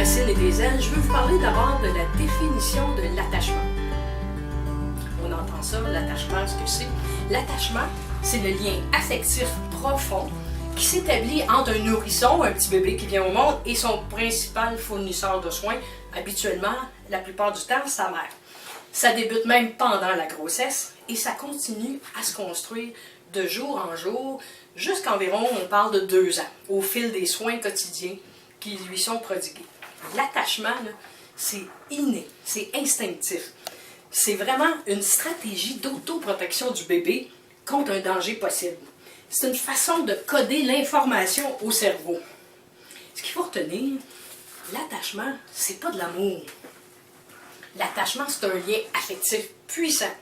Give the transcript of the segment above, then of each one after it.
racines et des ailes, je veux vous parler d'abord de la définition de l'attachement. On entend ça, l'attachement, ce que c'est. L'attachement, c'est le lien affectif profond qui s'établit entre un nourrisson, un petit bébé qui vient au monde, et son principal fournisseur de soins, habituellement, la plupart du temps, sa mère. Ça débute même pendant la grossesse et ça continue à se construire de jour en jour jusqu'environ, on parle de 2 ans, au fil des soins quotidiens qui lui sont prodigués. L'attachement, c'est inné, c'est instinctif. C'est vraiment une stratégie d'autoprotection du bébé contre un danger possible. C'est une façon de coder l'information au cerveau. Ce qu'il faut retenir, l'attachement, c'est pas de l'amour. L'attachement, c'est un lien affectif puissant,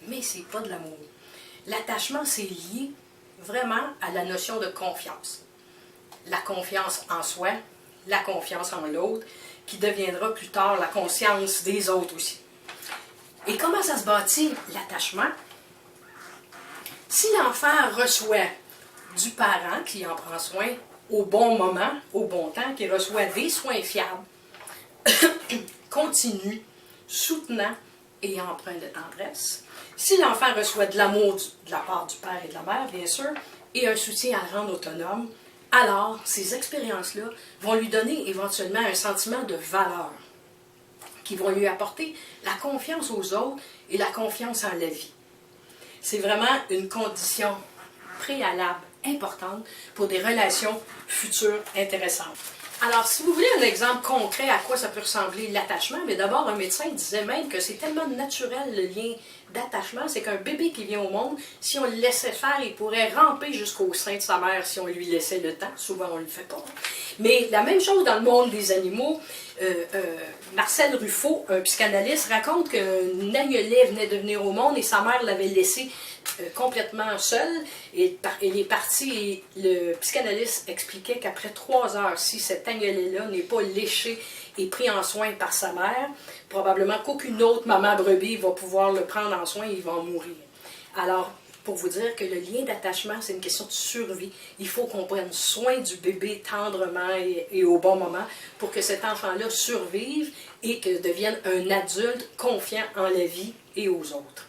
mais c'est pas de l'amour. L'attachement, c'est lié vraiment à la notion de confiance. La confiance en soi, la confiance en l'autre, qui deviendra plus tard la conscience des autres aussi. Et comment ça se bâtit, l'attachement? Si l'enfant reçoit du parent qui en prend soin au bon moment, au bon temps, qui reçoit des soins fiables, continus, soutenant et empreint de tendresse. Si l'enfant reçoit de l'amour de la part du père et de la mère, bien sûr, et un soutien à le rendre autonome, alors ces expériences-là vont lui donner éventuellement un sentiment de valeur, qui vont lui apporter la confiance aux autres et la confiance en la vie. C'est vraiment une condition préalable importante pour des relations futures intéressantes. Alors, si vous voulez un exemple concret à quoi ça peut ressembler l'attachement, mais d'abord, un médecin disait même que c'est tellement naturel le lien d'attachement, c'est qu'un bébé qui vient au monde, si on le laissait faire, il pourrait ramper jusqu'au sein de sa mère si on lui laissait le temps. Souvent, on ne le fait pas. Mais la même chose dans le monde des animaux. Marcel Ruffo, un psychanalyste, raconte qu'un agnelais venait de venir au monde et sa mère l'avait laissé complètement seul. Et il est parti et le psychanalyste expliquait qu'après 3 heures, si cet agnelais-là n'est pas léché et pris en soin par sa mère, probablement qu'aucune autre maman brebis va pouvoir le prendre en soin et il va en mourir. Alors, pour vous dire que le lien d'attachement, c'est une question de survie. Il faut qu'on prenne soin du bébé tendrement et au bon moment pour que cet enfant-là survive et que devienne un adulte confiant en la vie et aux autres.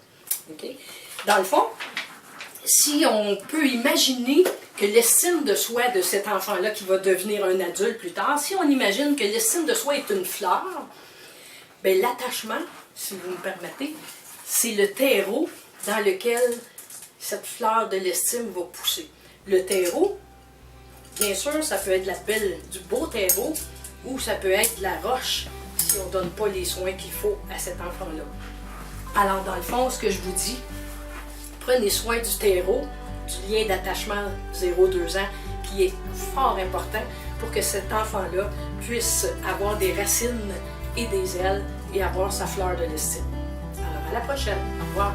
Okay? Dans le fond, si on peut imaginer que l'estime de soi de cet enfant-là qui va devenir un adulte plus tard, si on imagine que l'estime de soi est une fleur, bien l'attachement, si vous me permettez, c'est le terreau dans lequel cette fleur de l'estime va pousser. Le terreau, bien sûr, ça peut être du beau terreau ou ça peut être de la roche si on ne donne pas les soins qu'il faut à cet enfant-là. Alors, dans le fond, ce que je vous dis, prenez soin du terreau, du lien d'attachement 0-2 ans qui est fort important pour que cet enfant-là puisse avoir des racines et des ailes et avoir sa fleur de l'estime. Alors, à la prochaine. Au revoir.